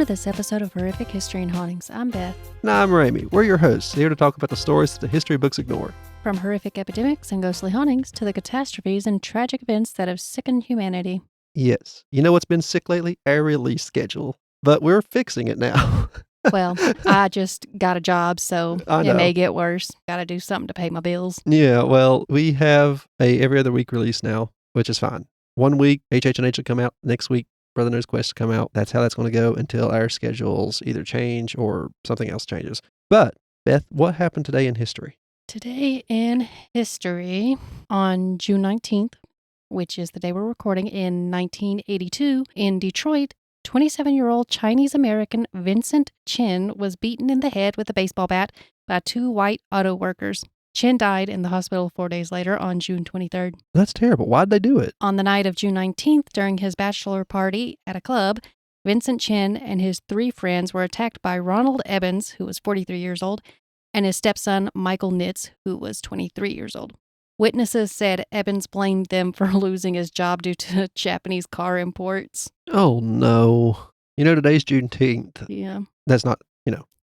to this episode of Horrific History and Hauntings. I'm Beth. And I'm Ramey. We're your hosts, here to talk about the stories that the history books ignore. From horrific epidemics and ghostly hauntings to the catastrophes and tragic events that have sickened humanity. Yes. You know what's been sick lately? Our release schedule. But we're fixing it now. Well, I just got a job, so it may get worse. Got to do something to pay my bills. Yeah, well, we have a every other week release now, which is fine. 1 week, HH&H will come out. Next week, Brother Knows Quest will come out. That's how that's going to go until our schedules either change or something else changes. But, Beth, what happened today in history? Today in history, on June 19th, which is the day we're recording, in 1982, in Detroit, 27-year-old Chinese-American Vincent Chin was beaten in the head with a baseball bat by two white auto workers. Chin died in the hospital 4 days later on June 23rd. That's terrible. Why'd they do it? On the night of June 19th, during his bachelor party at a club, Vincent Chin and his three friends were attacked by Ronald Ebbins, who was 43 years old, and his stepson, Michael Nitz, who was 23 years old. Witnesses said Ebbins blamed them for losing his job due to Japanese car imports. Oh, no. You know, today's Juneteenth. Yeah. That's not,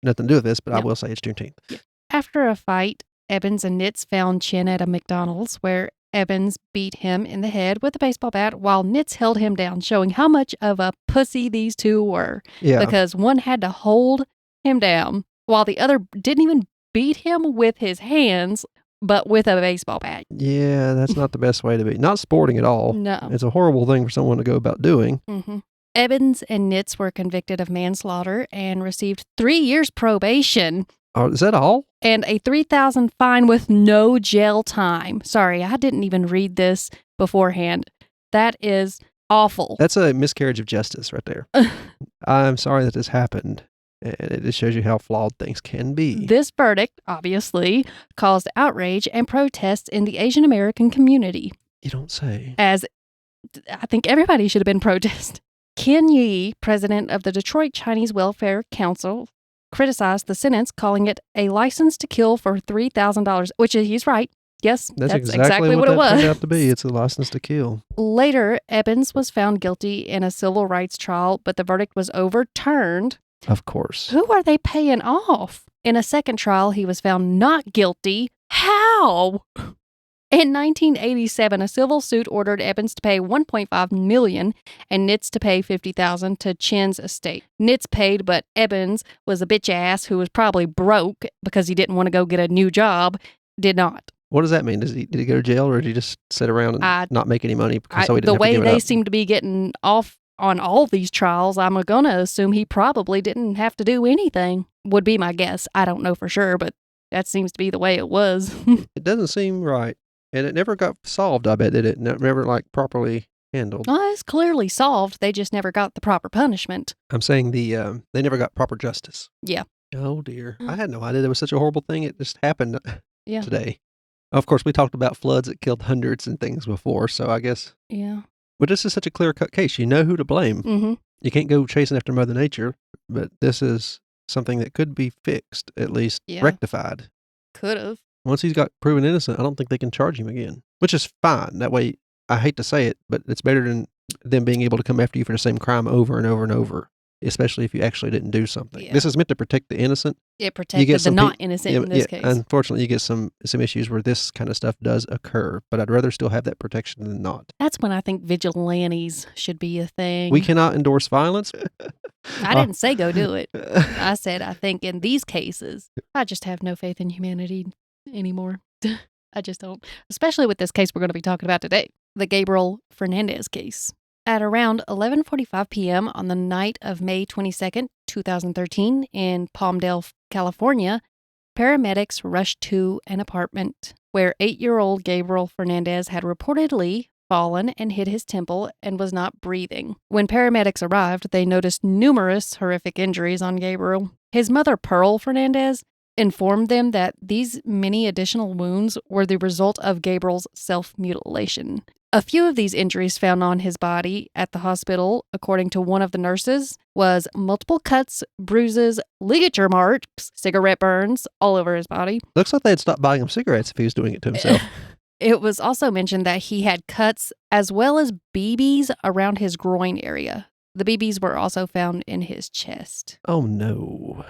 nothing to do with this, but No. I will say it's Juneteenth. Yeah. After a fight, Ebbins and Nitz found Chin at a McDonald's where Ebbins beat him in the head with a baseball bat while Nitz held him down, showing how much of a pussy these two were. Yeah. Because one had to hold him down while the other didn't even beat him with his hands, but with a baseball bat. Yeah, that's not the best way to be. Not sporting at all. No. It's a horrible thing for someone to go about doing. Mm-hmm. Ebbins and Nitz were convicted of manslaughter and received 3 years probation. Oh, is that all? And a $3,000 fine with no jail time. Sorry, I didn't even read this beforehand. That is awful. That's a miscarriage of justice right there. I'm sorry that this happened. And it just shows you how flawed things can be. This verdict, obviously, caused outrage and protests in the Asian American community. You don't say. As I think everybody should have been protesting. Ken Yi, president of the Detroit Chinese Welfare Council, criticized the sentence, calling it a license to kill for $3,000, which he's right. Yes, that's exactly what it was. Turned out to be. It's a license to kill. Later, Ebbins was found guilty in a civil rights trial, but the verdict was overturned. Of course. Who are they paying off? In a second trial, he was found not guilty. How? In 1987, a civil suit ordered Ebbins to pay $1.5 million and Nitz to pay $50,000 to Chin's estate. Nitz paid, but Ebbins was a bitch ass who was probably broke because he didn't want to go get a new job, did not. What does that mean? Did he go to jail or did he just sit around and not make any money so he didn't have to give it up? The way they seem to be getting off on all these trials, I'm going to assume he probably didn't have to do anything, would be my guess. I don't know for sure, but that seems to be the way it was. It doesn't seem right. And it never got solved, I bet, did it? Never, properly handled. Well, it's clearly solved. They just never got the proper punishment. I'm saying they never got proper justice. Yeah. Oh, dear. I had no idea there was such a horrible thing. It just happened today. Of course, we talked about floods that killed hundreds and things before, so I guess. Yeah. But this is such a clear-cut case. You know who to blame. Mm-hmm. You can't go chasing after Mother Nature, but this is something that could be fixed, at least rectified. Could have. Once he's got proven innocent, I don't think they can charge him again, which is fine. That way, I hate to say it, but it's better than them being able to come after you for the same crime over and over and over, especially if you actually didn't do something. Yeah. This is meant to protect the innocent. It protected the not innocent in this case. Unfortunately, you get some issues where this kind of stuff does occur, but I'd rather still have that protection than not. That's when I think vigilantes should be a thing. We cannot endorse violence. I didn't say go do it. I said I think in these cases, I just have no faith in humanity anymore. I just don't. Especially with this case we're going to be talking about today, the Gabriel Fernandez case. At around 11:45 p.m. on the night of May 22nd, 2013, in Palmdale, California, paramedics rushed to an apartment where 8-year-old Gabriel Fernandez had reportedly fallen and hit his temple and was not breathing. When paramedics arrived, they noticed numerous horrific injuries on Gabriel. His mother, Pearl Fernandez, informed them that these many additional wounds were the result of Gabriel's self-mutilation. A few of these injuries found on his body at the hospital, according to one of the nurses, was multiple cuts, bruises, ligature marks, cigarette burns all over his body. Looks like they had stopped buying him cigarettes if he was doing it to himself. It was also mentioned that he had cuts as well as BBs around his groin area, The BBs were also found in his chest. Oh, no.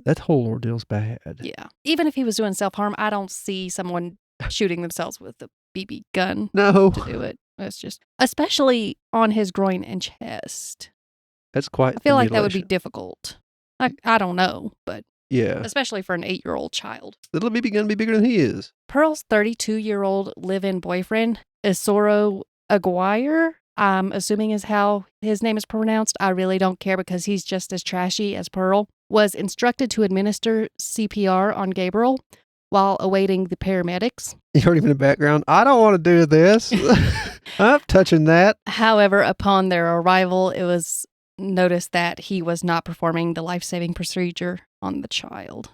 That whole ordeal's bad. Yeah. Even if he was doing self-harm, I don't see someone shooting themselves with a BB gun No. to do it. It's just, especially on his groin and chest. That's quite I feel the like that would be mutilation. difficult. I don't know, but Yeah. especially for an 8-year-old child. The little BB gun be bigger than he is. Pearl's 32-year-old live-in boyfriend, Isoro Aguirre, I'm assuming is how his name is pronounced. I really don't care because he's just as trashy as Pearl, was instructed to administer CPR on Gabriel while awaiting the paramedics. You heard him in the background. I don't want to do this. I'm touching that. However, upon their arrival, it was noticed that he was not performing the life-saving procedure on the child.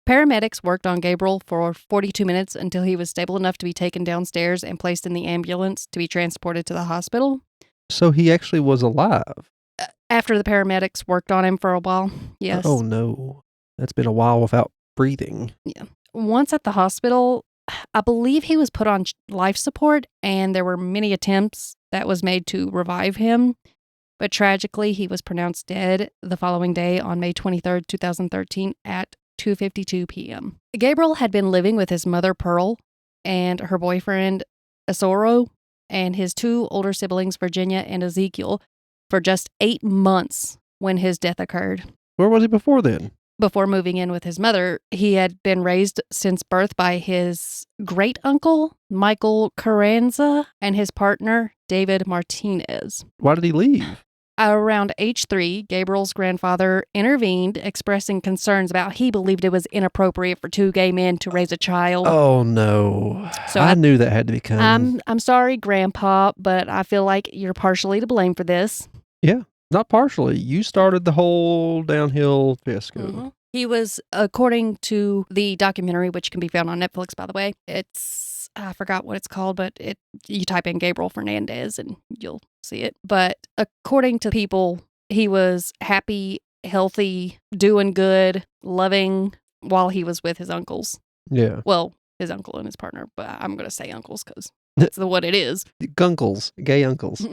Paramedics worked on Gabriel for 42 minutes until he was stable enough to be taken downstairs and placed in the ambulance to be transported to the hospital. So he actually was alive. After the paramedics worked on him for a while, yes. Oh, no. That's been a while without breathing. Yeah. Once at the hospital, I believe he was put on life support, and there were many attempts that was made to revive him. But tragically, he was pronounced dead the following day on May 23rd, 2013 at 2:52 p.m. Gabriel had been living with his mother, Pearl, and her boyfriend, Isoro, and his 2 older siblings, Virginia and Ezekiel, for just 8 months when his death occurred. Where was he before then? Before moving in with his mother, he had been raised since birth by his great-uncle, Michael Carranza, and his partner, David Martinez. Why did he leave? Around age 3, Gabriel's grandfather intervened, expressing concerns about he believed it was inappropriate for 2 gay men to raise a child. Oh, no. So I knew that had to be coming. I'm sorry, Grandpa, but I feel like you're partially to blame for this. Yeah, not partially. You started the whole downhill fiasco. Mm-hmm. He was, according to the documentary, which can be found on Netflix, by the way, I forgot what it's called, but you type in Gabriel Fernandez and you'll see it. But according to people, he was happy, healthy, doing good, loving while he was with his uncles. Yeah. Well, his uncle and his partner, but I'm going to say uncles because that's what it is. Gunkles, gay uncles.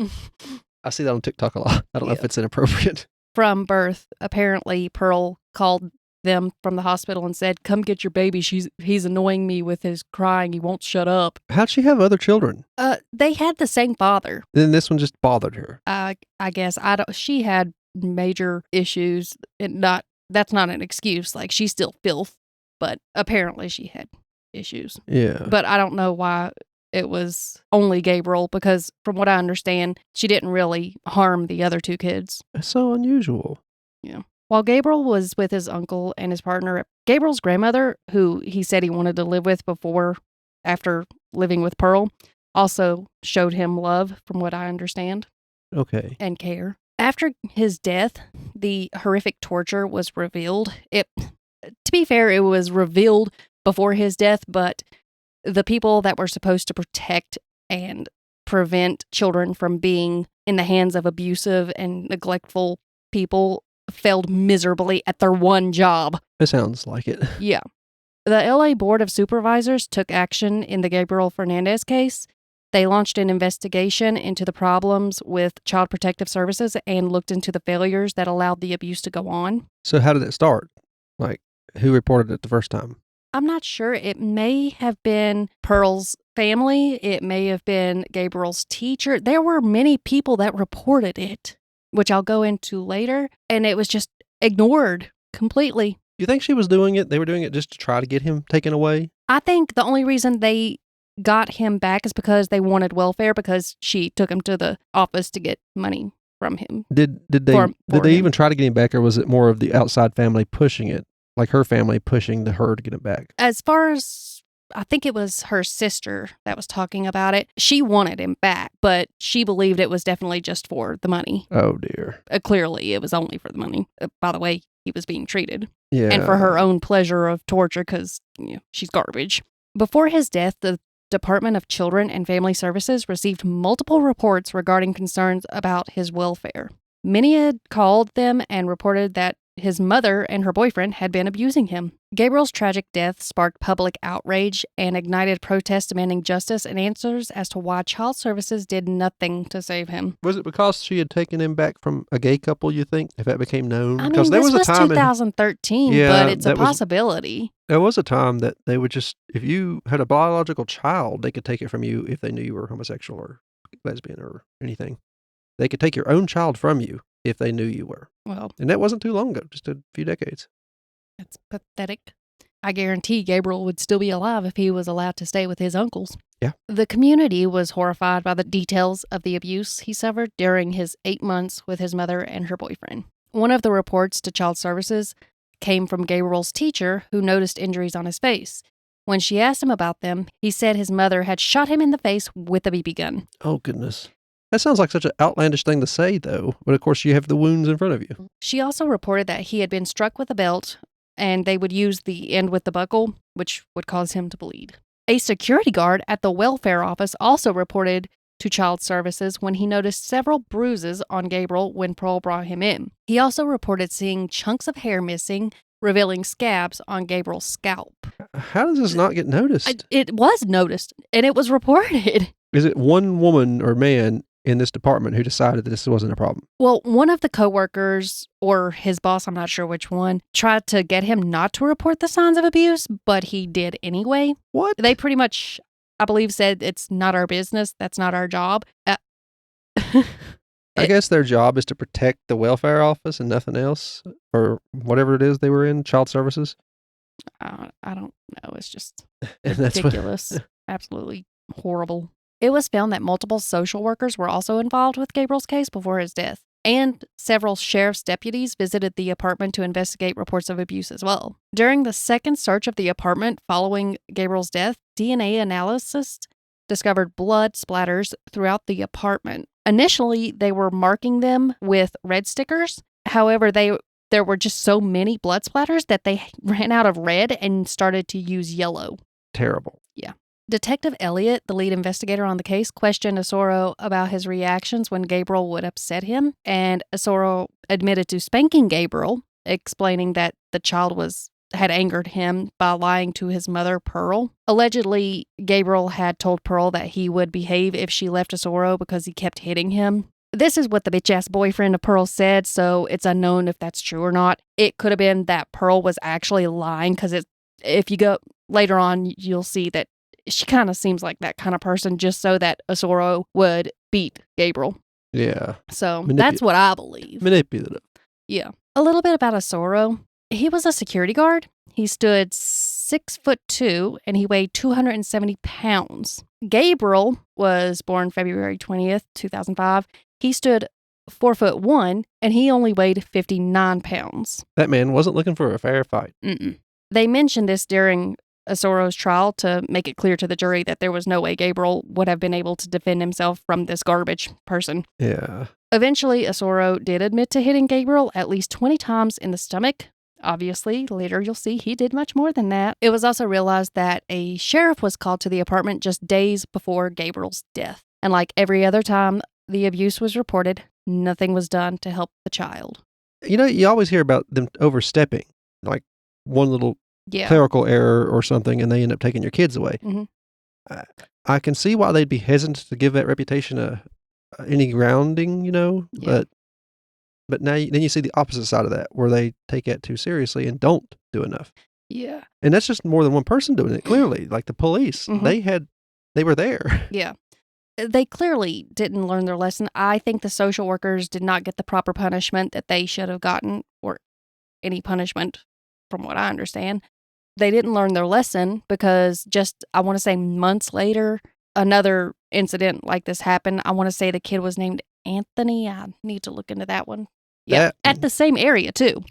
I see that on TikTok a lot. I don't know if it's inappropriate. From birth, apparently Pearl called them from the hospital and said, "Come get your baby. He's annoying me with his crying. He won't shut up." How'd she have other children? They had the same father. Then this one just bothered her. I guess she had major issues. That's not an excuse. Like, she's still filth, but apparently she had issues. Yeah. But I don't know why it was only Gabriel, because from what I understand, she didn't really harm the other 2 kids. That's so unusual. Yeah. While Gabriel was with his uncle and his partner, Gabriel's grandmother, who he said he wanted to live with after living with Pearl, also showed him love, from what I understand. Okay. And care. After his death, the horrific torture was revealed. To be fair, it was revealed before his death, but the people that were supposed to protect and prevent children from being in the hands of abusive and neglectful people failed miserably at their one job. It sounds like it. Yeah. The LA Board of Supervisors took action in the Gabriel Fernandez case. They launched an investigation into the problems with Child Protective Services and looked into the failures that allowed the abuse to go on. So how did it start? Like, who reported it the first time? I'm not sure. It may have been Pearl's family. It may have been Gabriel's teacher. There were many people that reported it, which I'll go into later, and it was just ignored completely. You think she was doing it? They were doing it just to try to get him taken away? I think the only reason they got him back is because they wanted welfare, because she took him to the office to get money from him. Did they even try to get him back, or was it more of the outside family pushing it? Like her family pushing her to get him back? As far as, I think it was her sister that was talking about it. She wanted him back, but she believed it was definitely just for the money. Oh, dear. Clearly, it was only for the money. By the way, he was being treated. Yeah. And for her own pleasure of torture, because she's garbage. Before his death, the Department of Children and Family Services received multiple reports regarding concerns about his welfare. Many had called them and reported that his mother and her boyfriend had been abusing him. Gabriel's tragic death sparked public outrage and ignited protests demanding justice and answers as to why child services did nothing to save him. Was it because she had taken him back from a gay couple, you think, if that became known? I mean, Because there this was a time 2013, but it's a possibility. There was a time that they would just, if you had a biological child, they could take it from you if they knew you were homosexual or lesbian or anything. They could take your own child from you if they knew you were. Well, and that wasn't too long ago, just a few decades. That's pathetic. I guarantee Gabriel would still be alive if he was allowed to stay with his uncles. Yeah. The community was horrified by the details of the abuse he suffered during his 8 months with his mother and her boyfriend. One of the reports to Child Services came from Gabriel's teacher, who noticed injuries on his face. When she asked him about them, he said his mother had shot him in the face with a BB gun. Oh, goodness. That sounds like such an outlandish thing to say, though. But of course, you have the wounds in front of you. She also reported that he had been struck with a belt, and they would use the end with the buckle, which would cause him to bleed. A security guard at the welfare office also reported to Child Services when he noticed several bruises on Gabriel when Pearl brought him in. He also reported seeing chunks of hair missing, revealing scabs on Gabriel's scalp. How does this not get noticed? It was noticed, and it was reported. Is it one woman or man in this department who decided that this wasn't a problem? Well, one of the coworkers, or his boss, I'm not sure which one, tried to get him not to report the signs of abuse, but he did anyway. What? They pretty much, I believe, said it's not our business. That's not our job. I guess their job is to protect the welfare office and nothing else, or whatever it is they were in, Child Services. I don't know. It's just And that's ridiculous. Absolutely horrible. It was found that multiple social workers were also involved with Gabriel's case before his death, and several sheriff's deputies visited the apartment to investigate reports of abuse as well. During the second search of the apartment following Gabriel's death, DNA analysis discovered blood splatters throughout the apartment. Initially, they were marking them with red stickers. However, there were just so many blood splatters that they ran out of red and started to use yellow. terrible. Yeah. Detective Elliott, the lead investigator on the case, questioned Asoro about his reactions when Gabriel would upset him, and Asoro admitted to spanking Gabriel, explaining that the child had angered him by lying to his mother, Pearl. Allegedly, Gabriel had told Pearl that he would behave if she left Asoro because he kept hitting him. This is what the bitch-ass boyfriend of Pearl said, so it's unknown if that's true or not. It could have been that Pearl was actually lying, because if you go later on, you'll see that she kind of seems like that kind of person, just so that Asoro would beat Gabriel. Yeah. So that's what I believe. Manipulative. Yeah. A little bit about Asoro. He was a security guard. He stood 6'2" and he weighed 270 pounds. Gabriel was born February 20th, 2005. He stood 4'1" and he only weighed 59 pounds. That man wasn't looking for a fair fight. Mm-mm. They mentioned this during Asoro's trial to make it clear to the jury that there was no way Gabriel would have been able to defend himself from this garbage person. Yeah. Eventually, Asoro did admit to hitting Gabriel at least 20 times in the stomach. Obviously, later you'll see he did much more than that. It was also realized that a sheriff was called to the apartment just days before Gabriel's death. And like every other time the abuse was reported, nothing was done to help the child. You know, you always hear about them overstepping, like one little clerical error or something, and they end up taking your kids away. Mm-hmm. I can see why they'd be hesitant to give that reputation any grounding, you know, but now then you see the opposite side of that, where they take that too seriously and don't do enough. Yeah. And that's just more than one person doing it, clearly. Like the police, Mm-hmm. they were there. Yeah. They clearly didn't learn their lesson. I think the social workers did not get the proper punishment that they should have gotten, or any punishment, from what I understand. They didn't learn their lesson because just, I want to say months later, another incident like this happened. I want to say the kid was named Anthony. I need to look into that one. Yeah, at the same area too.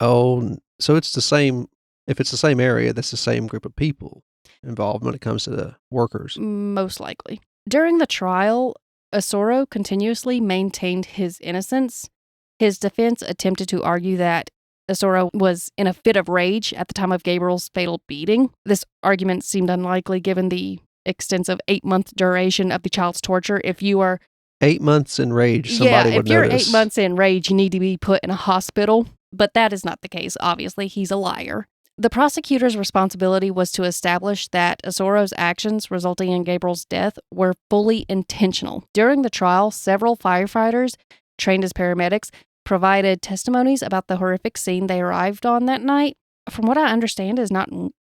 Oh, so it's the same. If it's the same area, that's the same group of people involved when it comes to the workers. Most likely. During the trial, Asoro continuously maintained his innocence. His defense attempted to argue that Asoro was in a fit of rage at the time of Gabriel's fatal beating. This argument seemed unlikely given the extensive 8-month duration of the child's torture. If you are 8 months in rage, somebody would notice. If you're 8 months in rage, you need to be put in a hospital. But that is not the case. Obviously, he's a liar. The prosecutor's responsibility was to establish that Osoro's actions resulting in Gabriel's death were fully intentional. During the trial, several firefighters, trained as paramedics, provided testimonies about the horrific scene they arrived on that night. From what I understand, is not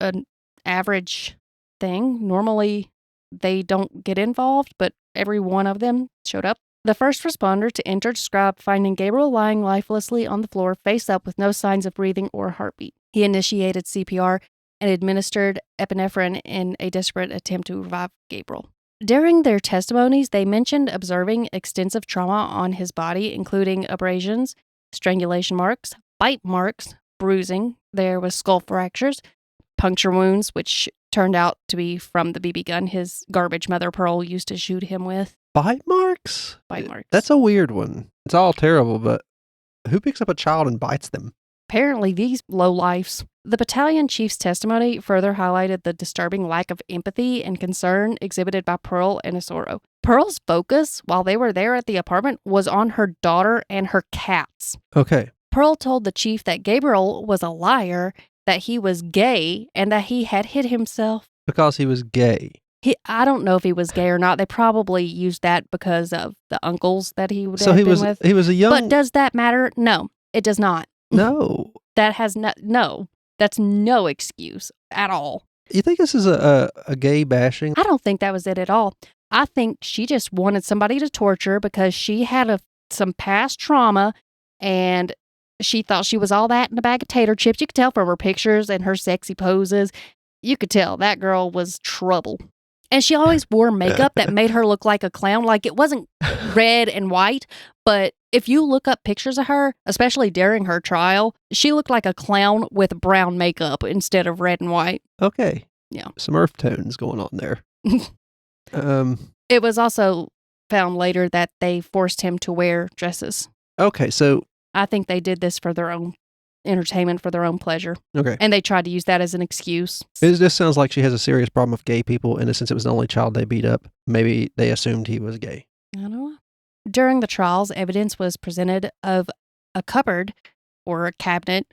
an average thing. Normally, they don't get involved, but every one of them showed up. The first responder to enter described finding Gabriel lying lifelessly on the floor, face up with no signs of breathing or heartbeat. He initiated CPR and administered epinephrine in a desperate attempt to revive Gabriel. During their testimonies, they mentioned observing extensive trauma on his body, including abrasions, strangulation marks, bite marks, bruising. There was skull fractures, puncture wounds, which turned out to be from the BB gun his garbage mother Pearl used to shoot him with. Bite marks? Bite marks. That's a weird one. It's all terrible, but who picks up a child and bites them? Apparently, these lowlifes. The battalion chief's testimony further highlighted the disturbing lack of empathy and concern exhibited by Pearl and Osoro. Pearl's focus, while they were there at the apartment, was on her daughter and her cats. Okay. Pearl told the chief that Gabriel was a liar, that he was gay, and that he had hit himself. Because he was gay. I don't know if he was gay or not. They probably used that because of the uncles that he would So have he been was with. he was a young. But does that matter? No, it does not. No. That has no. That's no excuse at all. You think this is a gay bashing? I don't think that was it at all. I think she just wanted somebody to torture because she had some past trauma and she thought she was all that in a bag of tater chips. You could tell from her pictures and her sexy poses. You could tell that girl was trouble. And she always wore makeup that made her look like a clown. Like, it wasn't red and white, but if you look up pictures of her, especially during her trial, she looked like a clown with brown makeup instead of red and white. Okay. Yeah. Some earth tones going on there. It was also found later that they forced him to wear dresses. Okay, so I think they did this for their own entertainment, for their own pleasure. Okay. And they tried to use that as an excuse. It just sounds like she has a serious problem with gay people, and since it was the only child they beat up, maybe they assumed he was gay. I don't know. During the trials, evidence was presented of a cupboard or a cabinet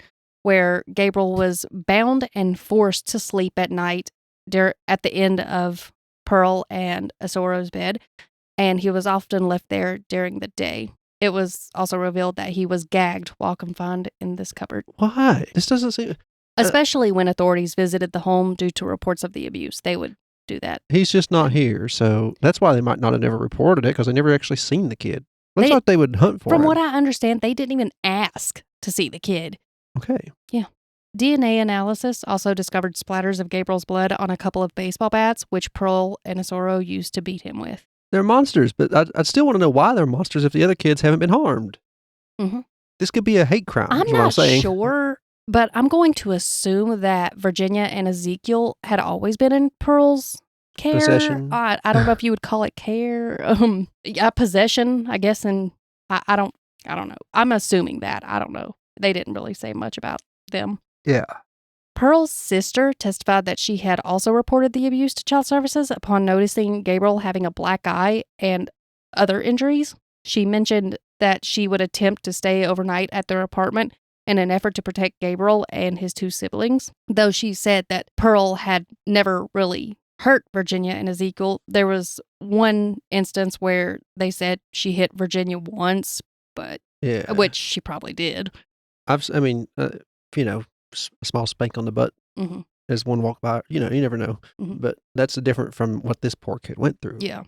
where Gabriel was bound and forced to sleep at night at the end of Pearl and Osoro's bed, and he was often left there during the day. It was also revealed that he was gagged while confined in this cupboard. Why? This doesn't seem... Especially when authorities visited the home due to reports of the abuse. They would do that. He's just not here, so that's why they might not have never reported it, because they never actually seen the kid. Looks like they would hunt for him. From what I understand, they didn't even ask to see the kid. Okay. Yeah. DNA analysis also discovered splatters of Gabriel's blood on a couple of baseball bats, which Pearl and Osoro used to beat him with. They're monsters, but I'd still want to know why they're monsters if the other kids haven't been harmed. Mm-hmm. This could be a hate crime. I'm not sure, but I'm going to assume that Virginia and Ezekiel had always been in Pearl's care. Possession. I don't know if you would call it care. Possession, I guess, and I don't know. I'm assuming that. I don't know. They didn't really say much about them. Yeah. Pearl's sister testified that she had also reported the abuse to child services upon noticing Gabriel having a black eye and other injuries. She mentioned that she would attempt to stay overnight at their apartment in an effort to protect Gabriel and his two siblings. Though she said that Pearl had never really hurt Virginia and Ezekiel, there was one instance where they said she hit Virginia once, but which she probably did. A small spank on the butt as one walk by. You never know. Mm-hmm. But that's different from what this poor kid went through. Yeah.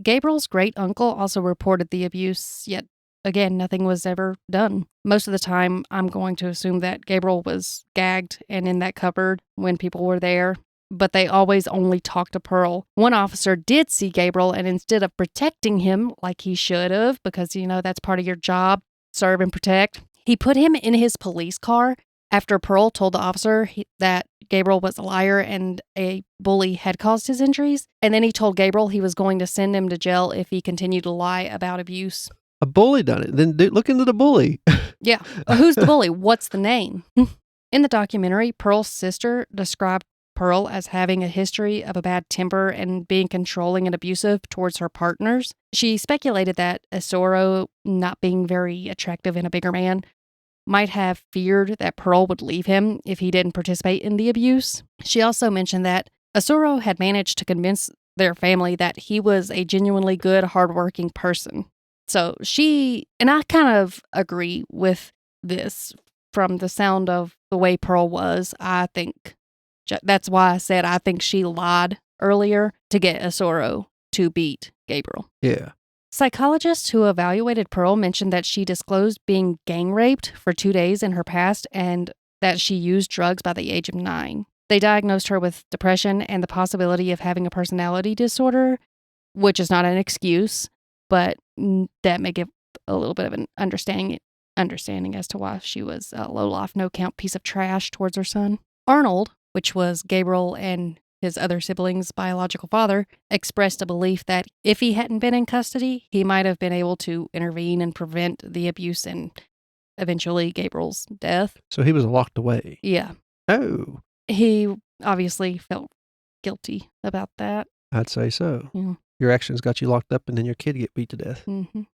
Gabriel's great uncle also reported the abuse, yet again, nothing was ever done. Most of the time, I'm going to assume that Gabriel was gagged and in that cupboard when people were there, but they always only talked to Pearl. One officer did see Gabriel, and instead of protecting him like he should have, because, that's part of your job, serve and protect, he put him in his police car after Pearl told the officer that Gabriel was a liar and a bully had caused his injuries. And then he told Gabriel he was going to send him to jail if he continued to lie about abuse. A bully done it. Then look into the bully. Yeah. Who's the bully? What's the name? In the documentary, Pearl's sister described Pearl as having a history of a bad temper and being controlling and abusive towards her partners. She speculated that Osoro not being very attractive in a bigger man might have feared that Pearl would leave him if he didn't participate in the abuse. She also mentioned that Asuro had managed to convince their family that he was a genuinely good, hardworking person. So she, and I kind of agree with this from the sound of the way Pearl was. I think that's why I said I think she lied earlier to get Asuro to beat Gabriel. Yeah. Psychologists who evaluated Pearl mentioned that she disclosed being gang raped for 2 days in her past and that she used drugs by the age of 9. They diagnosed her with depression and the possibility of having a personality disorder, which is not an excuse, but that may give a little bit of an understanding as to why she was a low-life, no-count piece of trash towards her son. Arnold, which was Gabriel and his other siblings' biological father, expressed a belief that if he hadn't been in custody, he might have been able to intervene and prevent the abuse and eventually Gabriel's death. So he was locked away. Yeah. Oh. He obviously felt guilty about that. I'd say so. Yeah. Your actions got you locked up and then your kid get beat to death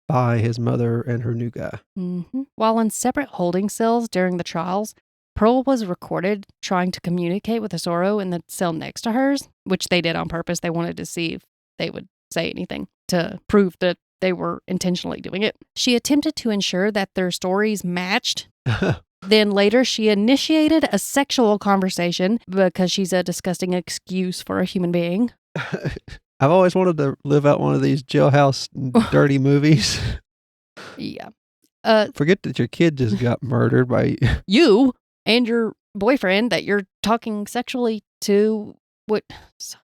by his mother and her new guy. While in separate holding cells during the trials, Pearl was recorded trying to communicate with Asuro in the cell next to hers, which they did on purpose. They wanted to see if they would say anything to prove that they were intentionally doing it. She attempted to ensure that their stories matched. Then later, she initiated a sexual conversation because she's a disgusting excuse for a human being. I've always wanted to live out one of these jailhouse dirty movies. Yeah. Forget that your kid just got murdered by you and your boyfriend that you're talking sexually to. What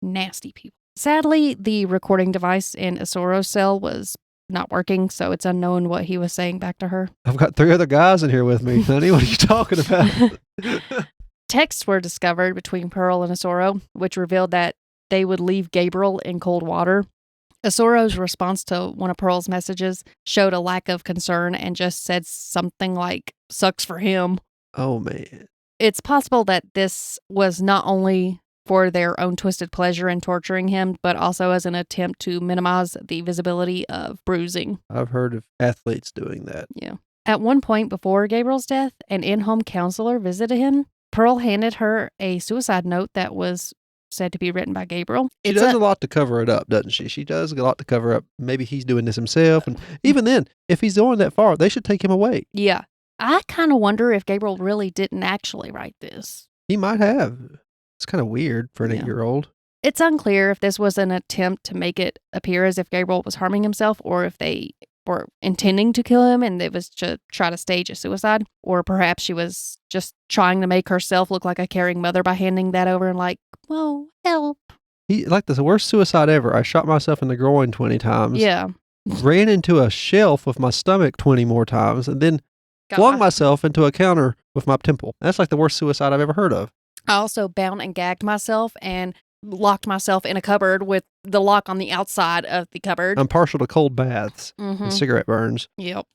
nasty people. Sadly, the recording device in Asuro's cell was not working, so it's unknown what he was saying back to her. I've got 3 other guys in here with me, honey. What are you talking about? Texts were discovered between Pearl and Asuro, which revealed that they would leave Gabriel in cold water. Asuro's response to one of Pearl's messages showed a lack of concern and just said something like, "Sucks for him." Oh, man. It's possible that this was not only for their own twisted pleasure in torturing him, but also as an attempt to minimize the visibility of bruising. I've heard of athletes doing that. Yeah. At one point before Gabriel's death, an in-home counselor visited him. Pearl handed her a suicide note that was said to be written by Gabriel. She does a lot to cover it up, doesn't she? She does a lot to cover up. Maybe he's doing this himself. And even then, if he's going that far, they should take him away. Yeah. I kind of wonder if Gabriel really didn't actually write this. He might have. It's kind of weird for an 8-year-old. It's unclear if this was an attempt to make it appear as if Gabriel was harming himself or if they were intending to kill him and it was to try to stage a suicide. Or perhaps she was just trying to make herself look like a caring mother by handing that over and like, whoa, help. He like the worst suicide ever. I shot myself in the groin 20 times. Yeah. Ran into a shelf with my stomach 20 more times and then flung myself into a counter with my temple. That's like the worst suicide I've ever heard of. I also bound and gagged myself and locked myself in a cupboard with the lock on the outside of the cupboard. I'm partial to cold baths and cigarette burns. Yep.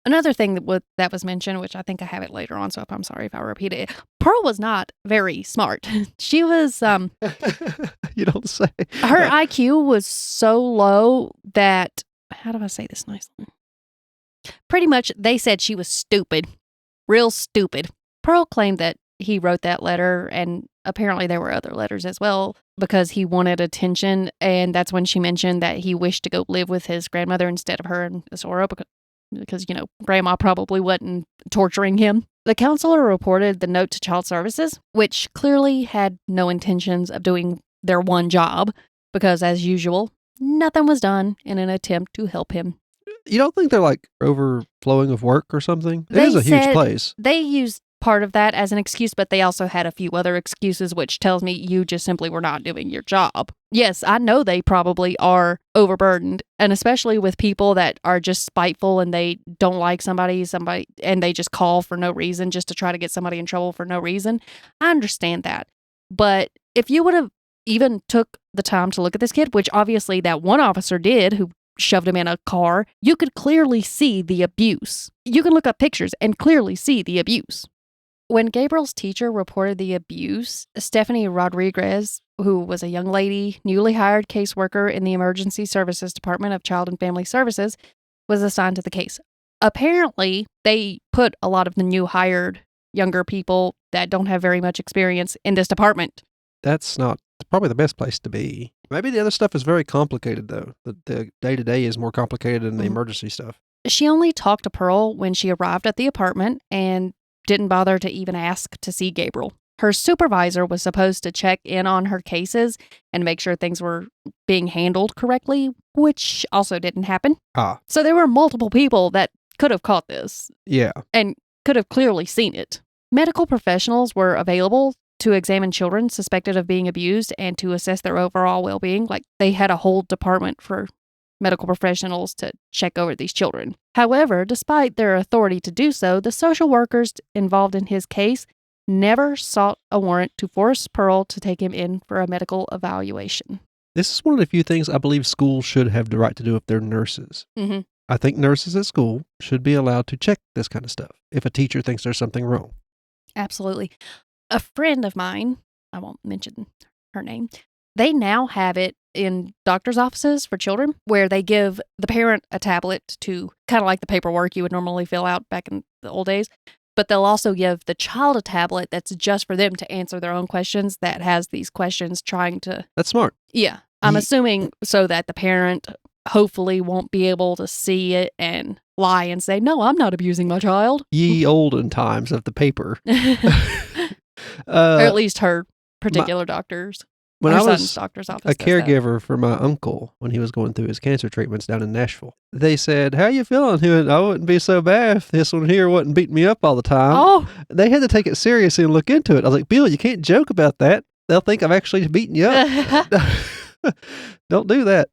Another thing that was mentioned, which I think I have it later on, so I'm sorry if I repeat it. Pearl was not very smart. She was... You don't say. Her IQ was so low that... How do I say this nicely? Pretty much, they said she was stupid. Real stupid. Pearl claimed that he wrote that letter, and apparently there were other letters as well, because he wanted attention, and that's when she mentioned that he wished to go live with his grandmother instead of her and Asuro, because, you know, grandma probably wasn't torturing him. The counselor reported the note to Child Services, which clearly had no intentions of doing their one job, because as usual, nothing was done in an attempt to help him. You don't think they're like overflowing of work or something? It is a huge place. They used part of that as an excuse, but they also had a few other excuses, which tells me you just simply were not doing your job. Yes, I know they probably are overburdened, and especially with people that are just spiteful and they don't like somebody, and they just call for no reason just to try to get somebody in trouble for no reason. I understand that. But if you would have even took the time to look at this kid, which obviously that one officer did, who shoved him in a car, you could clearly see the abuse. You can look up pictures and clearly see the abuse. When Gabriel's teacher reported the abuse, Stephanie Rodriguez, who was a young lady, newly hired caseworker in the Emergency Services Department of Child and Family Services, was assigned to the case. Apparently, they put a lot of the new hired younger people that don't have very much experience in this department. That's not probably the best place to be. Maybe the other stuff is very complicated, though. The day-to-day is more complicated than the emergency stuff. She only talked to Pearl when she arrived at the apartment and didn't bother to even ask to see Gabriel. Her supervisor was supposed to check in on her cases and make sure things were being handled correctly, which also didn't happen. So there were multiple people that could have caught this. Yeah. And could have clearly seen it. Medical professionals were available to examine children suspected of being abused and to assess their overall well-being. Like, they had a whole department for medical professionals to check over these children. However, despite their authority to do so, the social workers involved in his case never sought a warrant to force Pearl to take him in for a medical evaluation. This is one of the few things I believe schools should have the right to do if they're nurses. Mm-hmm. I think nurses at school should be allowed to check this kind of stuff if a teacher thinks there's something wrong. Absolutely. A friend of mine, I won't mention her name, they now have it in doctor's offices for children where they give the parent a tablet to kind of like the paperwork you would normally fill out back in the old days. But they'll also give the child a tablet that's just for them to answer their own questions that has these questions trying to... That's smart. Yeah. I'm assuming so that the parent hopefully won't be able to see it and lie and say, no, I'm not abusing my child. Ye olden times of the paper. Or at least her particular doctor's. When I was doctor's office a caregiver for my uncle when he was going through his cancer treatments down in Nashville, they said, how you feeling? He went, I wouldn't be so bad if this one here wasn't beating me up all the time. Oh. They had to take it seriously and look into it. I was like, Bill, you can't joke about that. They'll think I'm actually beating you up. Don't do that.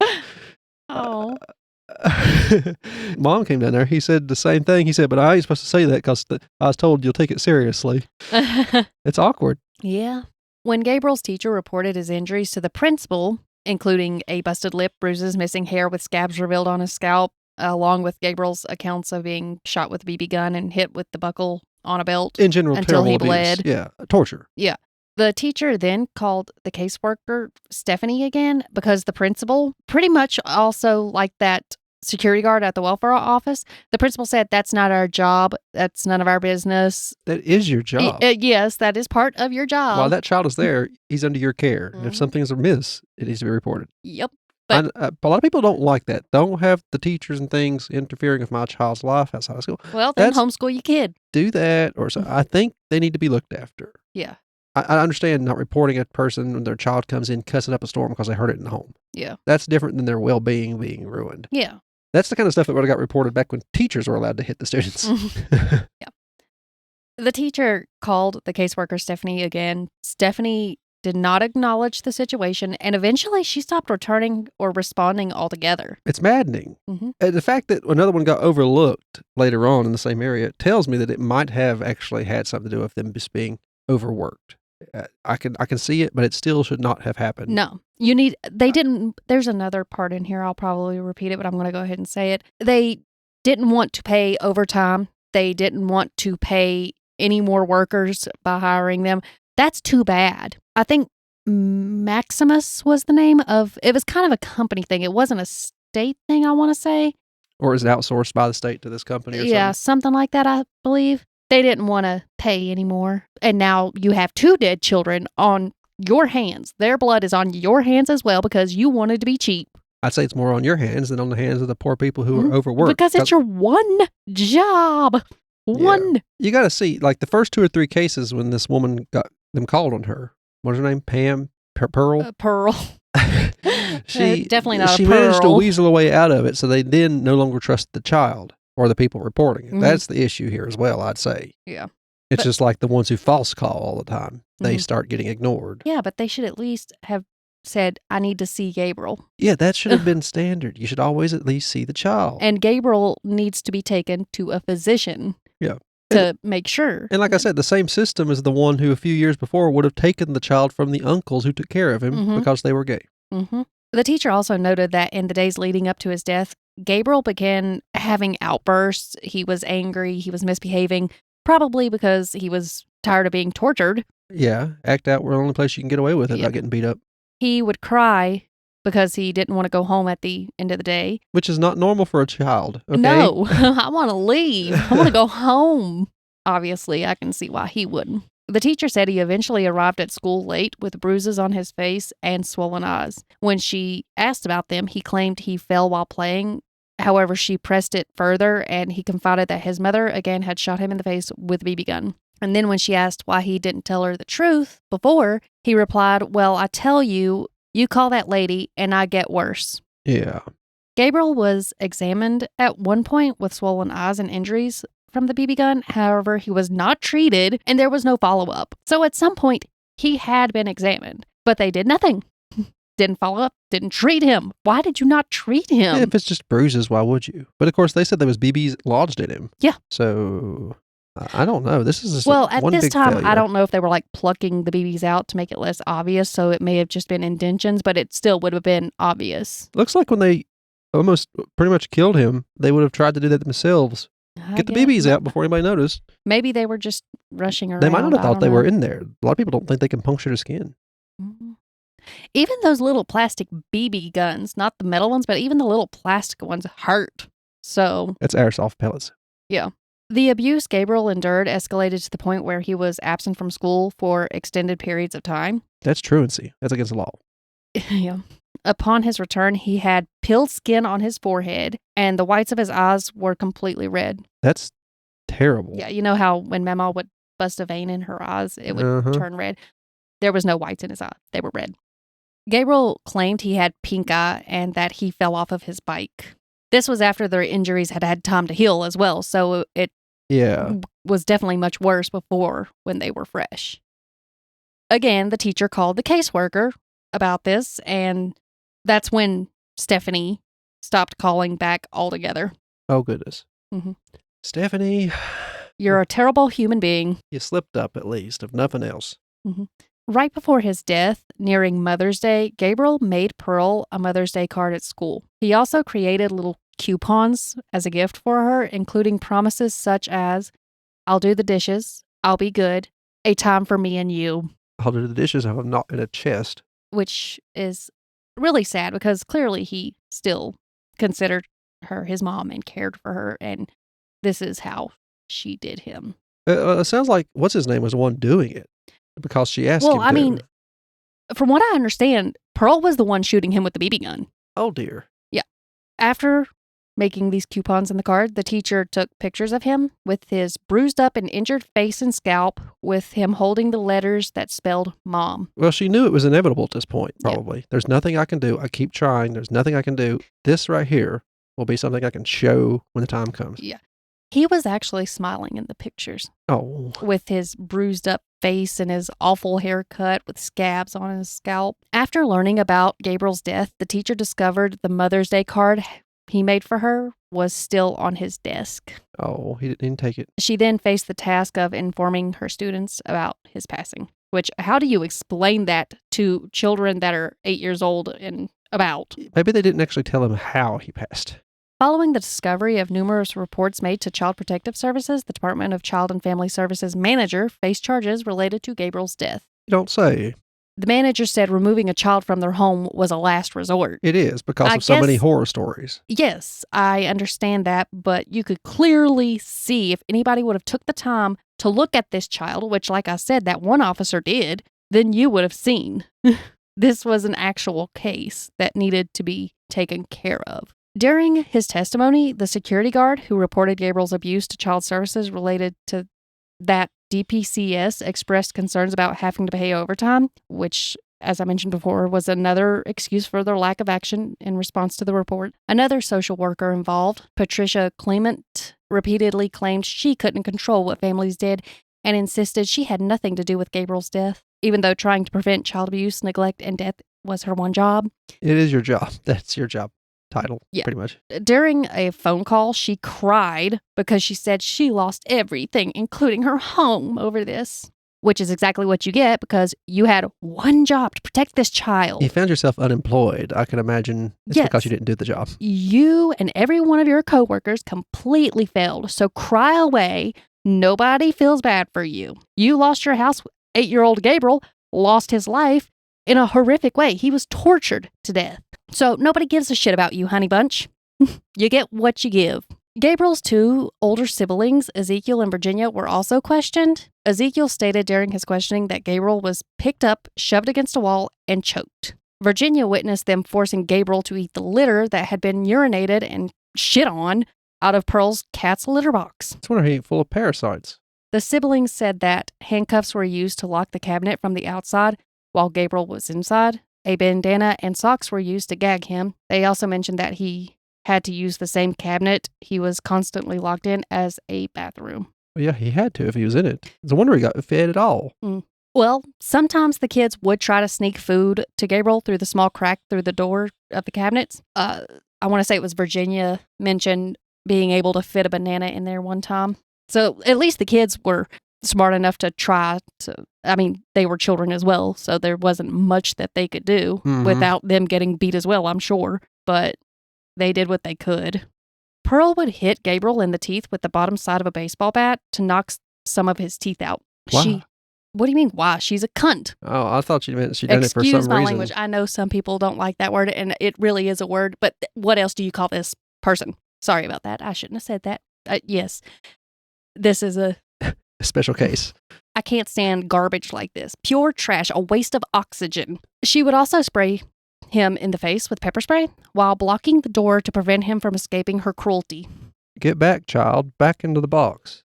Oh. Mom came down there. He said the same thing. He said, but I ain't supposed to say that because I was told you'll take it seriously. It's awkward. Yeah. When Gabriel's teacher reported his injuries to the principal, including a busted lip, bruises, missing hair with scabs revealed on his scalp, along with Gabriel's accounts of being shot with a BB gun and hit with the buckle on a belt in general, until he abuse. bled. Yeah, torture. Yeah. The teacher then called the caseworker, Stephanie, again, because the principal, pretty much also like that security guard at the welfare office, the principal said, that's not our job. That's none of our business. That is your job. Yes, that is part of your job. While that child is there, he's under your care. And if something's amiss, it needs to be reported. Yep. But a lot of people don't like that. Don't have the teachers and things interfering with my child's life outside of school. Well, then homeschool your kid. Do that. Or so. I think they need to be looked after. Yeah. I understand not reporting a person when their child comes in, cussing up a storm because they heard it in the home. Yeah. That's different than their well-being being ruined. Yeah. That's the kind of stuff that would have got reported back when teachers were allowed to hit the students. Yeah. The teacher called the caseworker, Stephanie, again. Stephanie did not acknowledge the situation, and eventually she stopped returning or responding altogether. It's maddening. Mm-hmm. The fact that another one got overlooked later on in the same area tells me that it might have actually had something to do with them just being overworked. I can see it, but it still should not have happened. No. There's another part in here, I'll probably repeat it, but I'm going to go ahead and say it. They didn't want to pay overtime. They didn't want to pay any more workers by hiring them. That's too bad. I think Maximus was the name of, it was kind of a company thing. It wasn't a state thing, I want to say. Or is it outsourced by the state to this company or something? Yeah, something like that, I believe. They didn't want to pay anymore. And now you have 2 dead children on your hands. Their blood is on your hands as well because you wanted to be cheap. I'd say it's more on your hands than on the hands of the poor people who are overworked. Because it's your one job. One. Yeah. You got to see, like the first 2 or 3 cases when this woman got them called on her. What's her name? Pam? Pearl? Pearl. She definitely not She a Pearl. managed to weasel her way out of it, so they then no longer trust the child or the people reporting it. Mm-hmm. That's the issue here as well, I'd say. Yeah. It's just like the ones who false call all the time. They start getting ignored. Yeah, but they should at least have said, I need to see Gabriel. Yeah, that should have been standard. You should always at least see the child. And Gabriel needs to be taken to a physician. Yeah. To make sure. And like I said, the same system is the one who a few years before would have taken the child from the uncles who took care of him because they were gay. Mm-hmm. The teacher also noted that in the days leading up to his death, Gabriel began having outbursts. He was angry. He was misbehaving, probably because he was tired of being tortured. Yeah, act out were the only place you can get away with it without getting beat up. He would cry because he didn't want to go home at the end of the day. Which is not normal for a child. Okay? No, I want to leave. I want to go home. Obviously, I can see why he wouldn't. The teacher said he eventually arrived at school late with bruises on his face and swollen eyes. When she asked about them, he claimed he fell while playing. However, she pressed it further, and he confided that his mother again had shot him in the face with a BB gun. And then when she asked why he didn't tell her the truth before, he replied, "Well, I tell you, you call that lady and I get worse." Yeah. Gabriel was examined at one point with swollen eyes and injuries from the BB gun. However, he was not treated and there was no follow-up. So at some point, he had been examined, but they did nothing. Didn't follow up, didn't treat him. Why did you not treat him? Yeah, if it's just bruises, why would you? But of course, they said there was BBs lodged in him. Yeah. So I don't know. This is just well, at one this big time, failure. I don't know if they were like plucking the BBs out to make it less obvious. So it may have just been indentions, but it still would have been obvious. Looks like when they almost pretty much killed him, they would have tried to do that themselves. Get the BBs out before anybody noticed. Maybe they were just rushing around. They might not have thought they were in there. A lot of people don't think they can puncture the skin. Mm-hmm. Even those little plastic BB guns, not the metal ones, but even the little plastic ones hurt. So that's airsoft pellets. Yeah. The abuse Gabriel endured escalated to the point where he was absent from school for extended periods of time. That's truancy. That's against the law. Yeah. Upon his return, he had peeled skin on his forehead, and the whites of his eyes were completely red. That's terrible. Yeah, you know how when Mama would bust a vein in her eyes, it would turn red? There was no whites in his eyes. They were red. Gabriel claimed he had pink eye and that he fell off of his bike. This was after their injuries had had time to heal as well, so it was definitely much worse before when they were fresh. Again, the teacher called the caseworker about this, and that's when Stephanie stopped calling back altogether. Oh, goodness. Mm-hmm. Stephanie. You're a terrible human being. You slipped up at least, if nothing else. Mm-hmm. Right before his death, nearing Mother's Day, Gabriel made Pearl a Mother's Day card at school. He also created little coupons as a gift for her, including promises such as, "I'll do the dishes, I'll be good, a time for me and you." I'll do the dishes, I'm not in a chest. Which is really sad because clearly he still considered her his mom and cared for her, and this is how she did him. It sounds like what's his name was the one doing it because she asked him to. Well, I mean, from what I understand, Pearl was the one shooting him with the BB gun. Oh, dear. Yeah. After making these coupons in the card, the teacher took pictures of him with his bruised up and injured face and scalp, with him holding the letters that spelled mom. Well, she knew it was inevitable at this point, probably. Yeah. There's nothing I can do. I keep trying. There's nothing I can do. This right here will be something I can show when the time comes. Yeah. He was actually smiling in the pictures. Oh. With his bruised up face and his awful haircut with scabs on his scalp. After learning about Gabriel's death, the teacher discovered the Mother's Day card he made for her was still on his desk. Oh, he didn't take it. She then faced the task of informing her students about his passing. Which, how do you explain that to children that are 8 years old and about? Maybe they didn't actually tell him how he passed. Following the discovery of numerous reports made to Child Protective Services, the Department of Child and Family Services manager faced charges related to Gabriel's death. You don't say. The manager said removing a child from their home was a last resort. It is because of so many horror stories. Yes, I understand that, but you could clearly see if anybody would have took the time to look at this child, which, like I said, that one officer did, then you would have seen. This was an actual case that needed to be taken care of. During his testimony, the security guard who reported Gabriel's abuse to child services related to that DPCS expressed concerns about having to pay overtime, which, as I mentioned before, was another excuse for their lack of action in response to the report. Another social worker involved, Patricia Clement, repeatedly claimed she couldn't control what families did and insisted she had nothing to do with Gabriel's death, even though trying to prevent child abuse, neglect, and death was her one job. It is your job. That's your job title, yeah. Pretty much. During a phone call, she cried because she said she lost everything, including her home, over this. Which is exactly what you get because you had one job to protect this child. You found yourself unemployed. I can imagine it's because you didn't do the job. You and every one of your coworkers completely failed. So cry away. Nobody feels bad for you. You lost your house. 8-year-old Gabriel lost his life in a horrific way. He was tortured to death. So nobody gives a shit about you, honey bunch. You get what you give. Gabriel's 2 older siblings, Ezekiel and Virginia, were also questioned. Ezekiel stated during his questioning that Gabriel was picked up, shoved against a wall, and choked. Virginia witnessed them forcing Gabriel to eat the litter that had been urinated and shit on out of Pearl's cat's litter box. I wonder he ain't full of parasites. The siblings said that handcuffs were used to lock the cabinet from the outside while Gabriel was inside. A bandana and socks were used to gag him. They also mentioned that he had to use the same cabinet he was constantly locked in as a bathroom. Well, yeah, he had to if he was in it. It's a wonder he got fed at all. Well, sometimes the kids would try to sneak food to Gabriel through the small crack through the door of the cabinets. I want to say it was Virginia mentioned being able to fit a banana in there one time. So at least the kids were smart enough to try to, I mean, they were children as well, so there wasn't much that they could do without them getting beat as well, I'm sure. But they did what they could. Pearl would hit Gabriel in the teeth with the bottom side of a baseball bat to knock some of his teeth out. Wow. What do you mean, why? She's a cunt. Oh, I thought you meant she did it for some Excuse my reason. language. I know some people don't like that word, and it really is a word, but what else do you call this person? Sorry about that. I shouldn't have said that. Yes. This is a special case. I can't stand garbage like this. Pure trash, a waste of oxygen. She would also spray him in the face with pepper spray while blocking the door to prevent him from escaping her cruelty. Get back, child. Back into the box.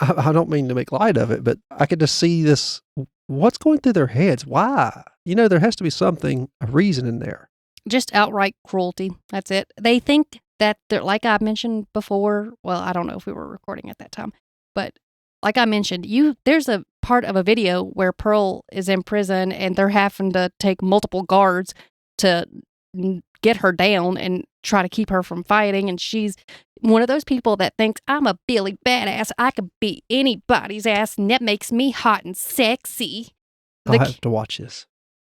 I don't mean to make light of it, but I could just see this. What's going through their heads? Why? You know, there has to be something, a reason in there. Just outright cruelty. That's it. They think that they're, like I mentioned before, well, I don't know if we were recording at that time, but like I mentioned, there's a part of a video where Pearl is in prison and they're having to take multiple guards to get her down and try to keep her from fighting. And she's one of those people that thinks, I'm a Billy badass. I could beat anybody's ass, and that makes me hot and sexy. I'll have to watch this.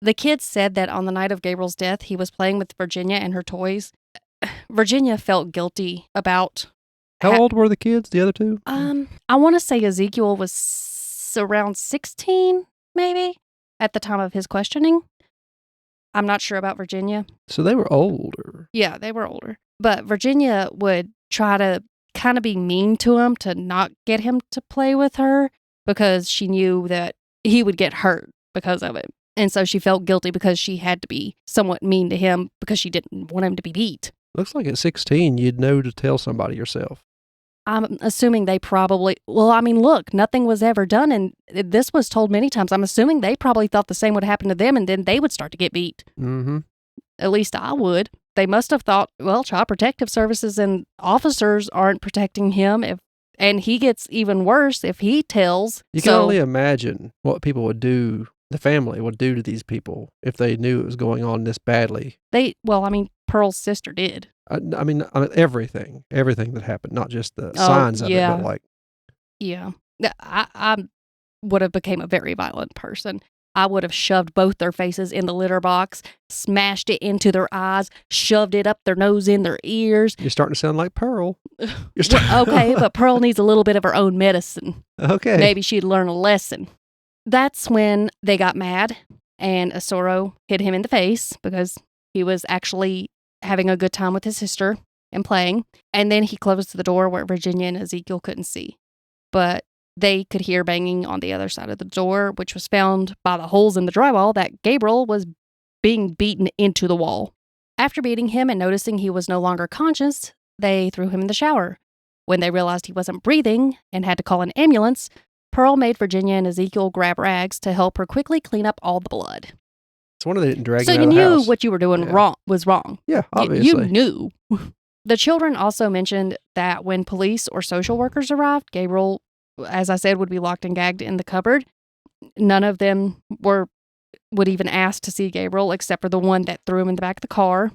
The kids said that on the night of Gabriel's death, he was playing with Virginia and her toys. Virginia felt guilty about... How old were the kids, the other two? I want to say Ezekiel was around 16, maybe, at the time of his questioning. I'm not sure about Virginia. So they were older. Yeah, they were older. But Virginia would try to kind of be mean to him to not get him to play with her because she knew that he would get hurt because of it. And so she felt guilty because she had to be somewhat mean to him because she didn't want him to be beat. Looks like at 16, you'd know to tell somebody yourself. I'm assuming they probably, well, I mean, look, nothing was ever done, and this was told many times. I'm assuming they probably thought the same would happen to them, and then they would start to get beat. Mm-hmm. At least I would. They must have thought, well, Child Protective Services and officers aren't protecting him, and he gets even worse if he tells. You can only imagine what people would do, the family would do to these people if they knew it was going on this badly. Pearl's sister did. I mean, everything that happened, not just the signs of it, but like. Yeah. I would have became a very violent person. I would have shoved both their faces in the litter box, smashed it into their eyes, shoved it up their nose, in their ears. You're starting to sound like Pearl. Okay, but Pearl needs a little bit of her own medicine. Okay. Maybe she'd learn a lesson. That's when they got mad, and Asoro hit him in the face because he was actually having a good time with his sister and playing. And then he closed the door where Virginia and Ezekiel couldn't see. But they could hear banging on the other side of the door, which was found by the holes in the drywall that Gabriel was being beaten into the wall. After beating him and noticing he was no longer conscious, they threw him in the shower. When they realized he wasn't breathing and had to call an ambulance, Pearl made Virginia and Ezekiel grab rags to help her quickly clean up all the blood. It's one of they didn't drag So him you out of the knew house. what you were doing was wrong. Yeah, obviously. You knew. The children also mentioned that when police or social workers arrived, Gabriel, as I said, would be locked and gagged in the cupboard. None of them would even ask to see Gabriel except for the one that threw him in the back of the car.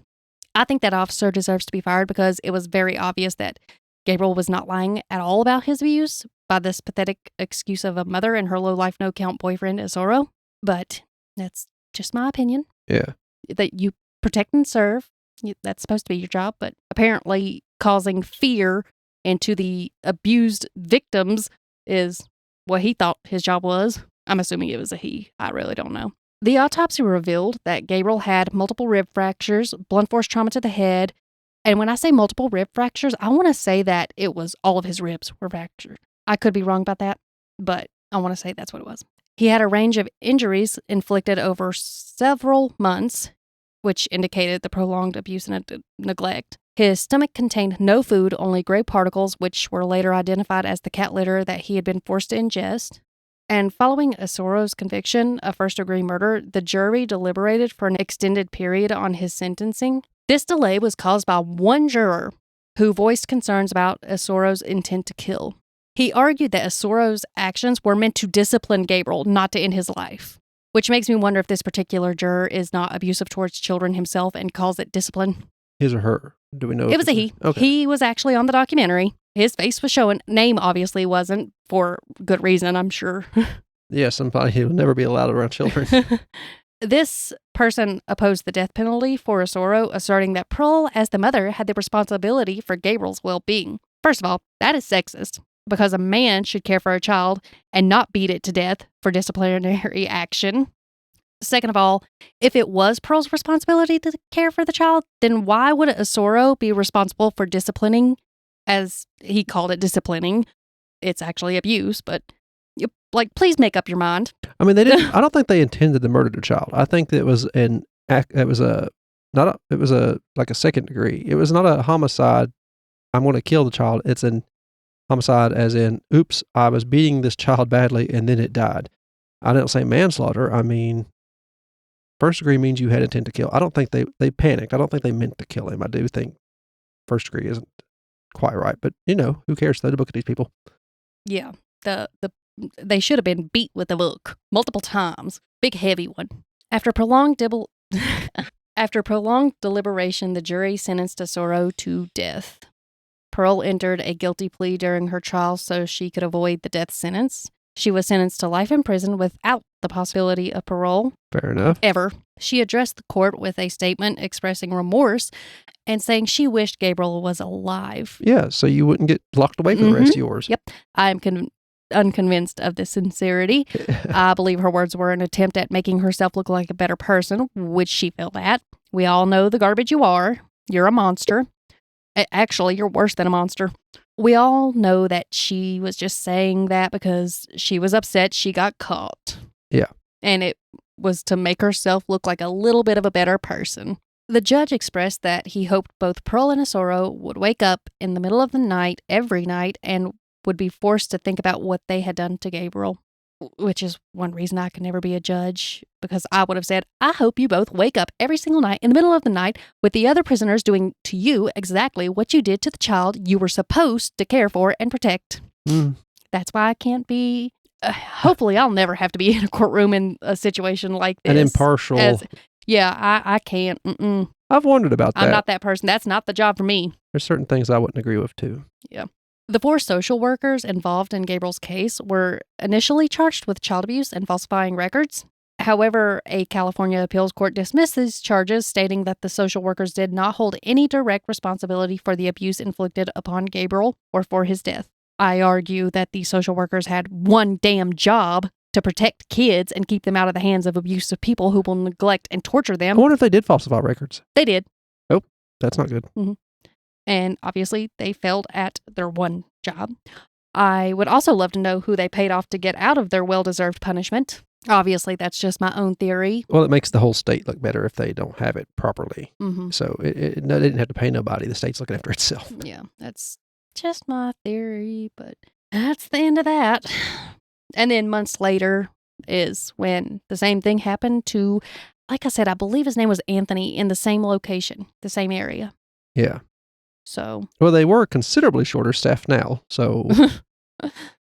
I think that officer deserves to be fired because it was very obvious that Gabriel was not lying at all about his views by this pathetic excuse of a mother and her low-life, no-count boyfriend, Asoro. But that's just my opinion. Yeah. That you protect and serve. That's supposed to be your job. But apparently causing fear into the abused victims is what he thought his job was. I'm assuming it was a he. I really don't know. The autopsy revealed that Gabriel had multiple rib fractures, blunt force trauma to the head, and when I say multiple rib fractures, I want to say that it was all of his ribs were fractured. I could be wrong about that, but I want to say that's what it was. He had a range of injuries inflicted over several months, which indicated the prolonged abuse and neglect. His stomach contained no food, only gray particles, which were later identified as the cat litter that he had been forced to ingest. And following Osoro's conviction of first-degree murder, the jury deliberated for an extended period on his sentencing. This delay was caused by one juror who voiced concerns about Osoro's intent to kill. He argued that Osoro's actions were meant to discipline Gabriel, not to end his life, which makes me wonder if this particular juror is not abusive towards children himself and calls it discipline. His or her? Do we know? It was a he. Okay. He was actually on the documentary. His face was showing. Name obviously wasn't, for good reason, I'm sure. Yeah, somebody who will never be allowed around children. This person opposed the death penalty for Osoro, asserting that Pearl, as the mother, had the responsibility for Gabriel's well-being. First of all, that is sexist, because a man should care for a child and not beat it to death for disciplinary action. Second of all, if it was Pearl's responsibility to care for the child, then why would Osoro be responsible for disciplining, as he called it, disciplining? It's actually abuse, but please make up your mind. I mean, they didn't. I don't think they intended to murder the child. I think that it was like a second degree. It was not a homicide. I'm going to kill the child. It's an homicide, as in, oops, I was beating this child badly and then it died. I don't say manslaughter. I mean, first degree means you had intent to kill. I don't think they panicked. I don't think they meant to kill him. I do think first degree isn't quite right, but who cares? Throw the book at these people. Yeah, they should have been beat with the book multiple times. Big heavy one. After prolonged deliberation, the jury sentenced Osoro to death. Pearl entered a guilty plea during her trial so she could avoid the death sentence. She was sentenced to life in prison without the possibility of parole. Fair enough. Ever. She addressed the court with a statement expressing remorse and saying she wished Gabriel was alive. Yeah, so you wouldn't get locked away for the rest of yours. Yep. I'm unconvinced of the sincerity. I believe her words were an attempt at making herself look like a better person, which she failed at. We all know the garbage you are. You're a monster. Actually, you're worse than a monster. We all know that she was just saying that because she was upset she got caught. Yeah. And it was to make herself look like a little bit of a better person. The judge expressed that he hoped both Pearl and Osoro would wake up in the middle of the night every night and would be forced to think about what they had done to Gabriel, which is one reason I could never be a judge, because I would have said, I hope you both wake up every single night in the middle of the night with the other prisoners doing to you exactly what you did to the child you were supposed to care for and protect. That's why I can't be, hopefully I'll never have to be in a courtroom in a situation like this. An impartial. I can't. I've wondered about that. I'm not that person. That's not the job for me. There's certain things I wouldn't agree with too. Yeah. The 4 social workers involved in Gabriel's case were initially charged with child abuse and falsifying records. However, a California appeals court dismissed these charges, stating that the social workers did not hold any direct responsibility for the abuse inflicted upon Gabriel or for his death. I argue that the social workers had one damn job to protect kids and keep them out of the hands of abusive people who will neglect and torture them. I wonder if they did falsify records. They did. Oh, that's not good. Mm-hmm. And obviously, they failed at their one job. I would also love to know who they paid off to get out of their well-deserved punishment. Obviously, that's just my own theory. Well, it makes the whole state look better if they don't have it properly. Mm-hmm. So they didn't have to pay nobody. The state's looking after itself. Yeah, that's just my theory, but that's the end of that. And then months later is when the same thing happened to, like I said, I believe his name was Anthony, in the same location, the same area. Yeah. So. Well, they were considerably shorter staffed now. So,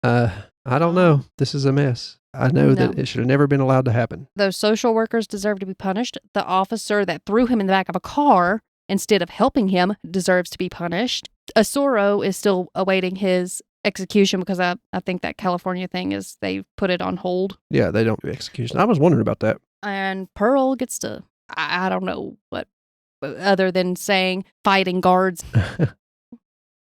I don't know. This is a mess. I know that it should have never been allowed to happen. Those social workers deserve to be punished. The officer that threw him in the back of a car instead of helping him deserves to be punished. Osoro is still awaiting his execution because I think that California thing is they've put it on hold. Yeah, they don't do execution. I was wondering about that. And Pearl gets to, I don't know what, other than saying fighting guards.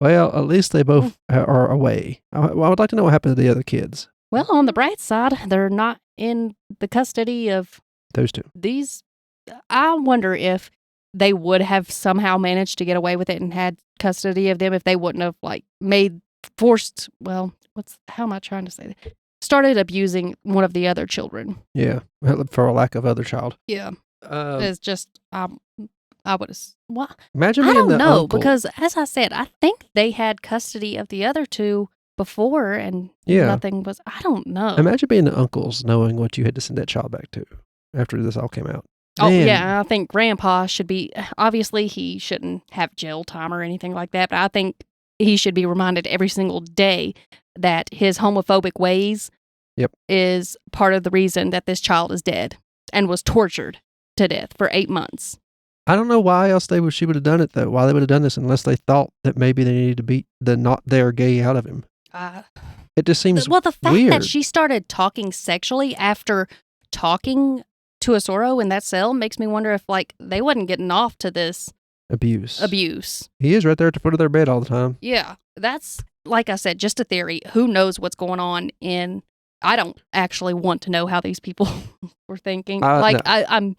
Well, at least they both are away. I would like to know what happened to the other kids. Well, on the bright side, they're not in the custody of Those two. I wonder if they would have somehow managed to get away with it and had custody of them if they wouldn't have how am I trying to say that? Started abusing one of the other children. Yeah, for a lack of other child. Yeah. It's just, I would have, well, imagine I being don't the know, uncle. because as I said, I think they had custody of the other two before and nothing was, I don't know. Imagine being the uncles knowing what you had to send that child back to after this all came out. Oh, yeah, I think Grandpa should be, obviously he shouldn't have jail time or anything like that, but I think he should be reminded every single day that his homophobic ways is part of the reason that this child is dead and was tortured to death for 8 months. I don't know why else she would have done it, though, why they would have done this, unless they thought that maybe they needed to beat the not there gay out of him. It just seems well, the fact weird. that she started talking sexually after talking to Asoro in that cell makes me wonder if, they wasn't getting off to this abuse. He is right there at the foot of their bed all the time. Yeah, that's, like I said, just a theory. Who knows what's going on I don't actually want to know how these people were thinking. No. I'm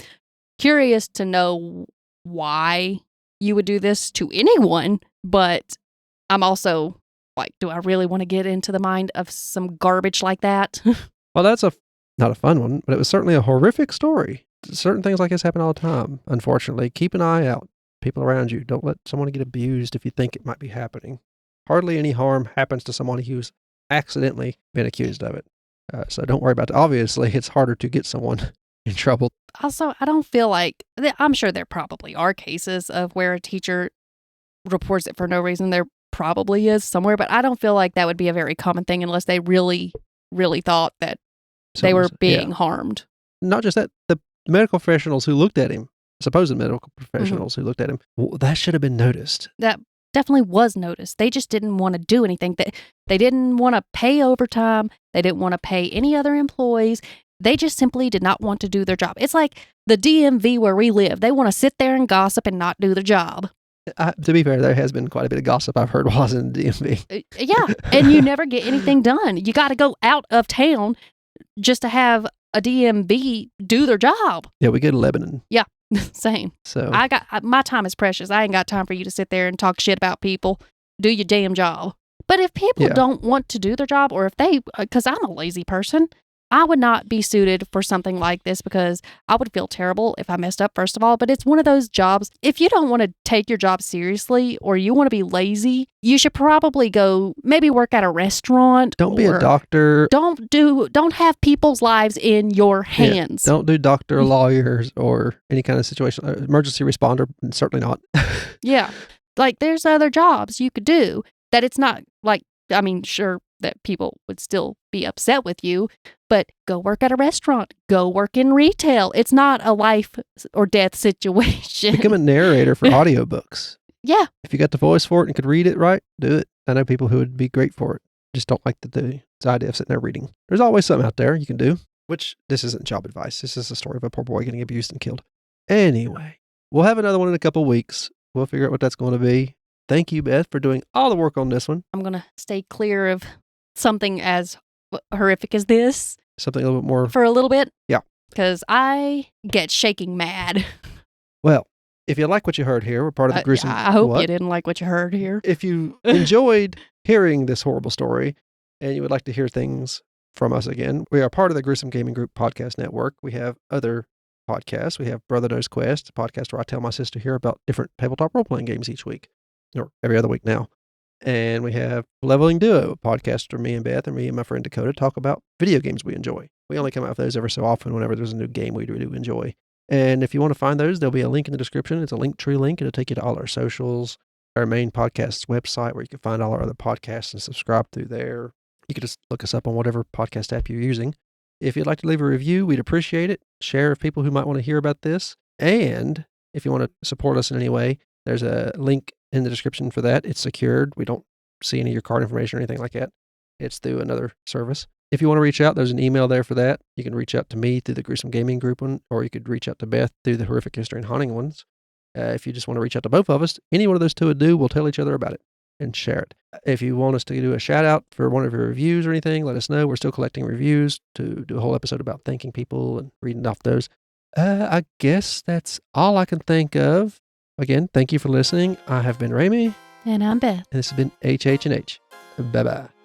curious to know why you would do this to anyone, but I'm also do I really want to get into the mind of some garbage like that? Well, that's not a fun one, but it was certainly a horrific story. Certain things like this happen all the time, unfortunately. Keep an eye out. People around you. Don't let someone get abused if you think it might be happening. Hardly any harm happens to someone who's accidentally been accused of it. So don't worry about it. Obviously, it's harder to get someone in trouble. Also, I don't feel I'm sure there probably are cases of where a teacher reports it for no reason. There probably is somewhere, but I don't feel like that would be a very common thing unless they really, really thought that they were being harmed. Not just that, the medical professionals who looked at him, supposed medical professionals who looked at him, that should have been noticed. That definitely was noticed. They just didn't want to do anything. They didn't want to pay overtime. They didn't want to pay any other employees. They just simply did not want to do their job. It's like the DMV where we live. They want to sit there and gossip and not do their job. To be fair, there has been quite a bit of gossip I've heard while I was in the DMV. Yeah, and you never get anything done. You got to go out of town just to have a DMV do their job. Yeah, we go to Lebanon. Yeah, same. So my time is precious. I ain't got time for you to sit there and talk shit about people. Do your damn job. But if people don't want to do their job, or if because I'm a lazy person, I would not be suited for something like this because I would feel terrible if I messed up, first of all. But it's one of those jobs, if you don't want to take your job seriously or you want to be lazy, you should probably go maybe work at a restaurant. Don't be a doctor. Don't have people's lives in your hands. Yeah, don't do doctor, lawyers, or any kind of situation. Emergency responder, certainly not. Yeah. There's other jobs you could do that it's not sure that people would still be upset with you, but go work at a restaurant, go work in retail. It's not a life or death situation. Become a narrator for audiobooks. Yeah. If you got the voice for it and could read it right, do it. I know people who would be great for it. Just don't like the idea of sitting there reading. There's always something out there you can do, which this isn't job advice. This is a story of a poor boy getting abused and killed. Anyway, we'll have another one in a couple of weeks. We'll figure out what that's going to be. Thank you, Beth, for doing all the work on this one. I'm going to stay clear of something as horrific as this. Something a little bit more. For a little bit? Yeah. Because I get shaking mad. Well, if you like what you heard here, we're part of the gruesome. I hope you didn't like what you heard here. If you enjoyed hearing this horrible story and you would like to hear things from us again, we are part of the Gruesome Gaming Group podcast network. We have other podcasts. We have Brother Knows Quest, a podcast where I tell my sister here about different tabletop role-playing games each week, or every other week now. And we have Leveling Duo, a podcast where me and Beth and me and my friend Dakota talk about video games we enjoy. We only come out with those every so often whenever there's a new game we do enjoy. And if you want to find those, there'll be a link in the description. It's a Linktree link. It'll take you to all our socials, our main podcast's website where you can find all our other podcasts and subscribe through there. You can just look us up on whatever podcast app you're using. If you'd like to leave a review, we'd appreciate it. Share with people who might want to hear about this. And if you want to support us in any way, there's a link in the description for that. It's secured. We don't see any of your card information or anything like that. It's through another service. If you want to reach out, there's an email there for that. You can reach out to me through the Gruesome Gaming Group one, or you could reach out to Beth through the Horrific History and Haunting ones. If you just want to reach out to both of us, any one of those two would do. We'll tell each other about it and share it. If you want us to do a shout out for one of your reviews or anything, let us know. We're still collecting reviews to do a whole episode about thanking people and reading off those. I guess that's all I can think of. Again, thank you for listening. I have been Ramey. And I'm Beth. And this has been HH&H. Bye-bye.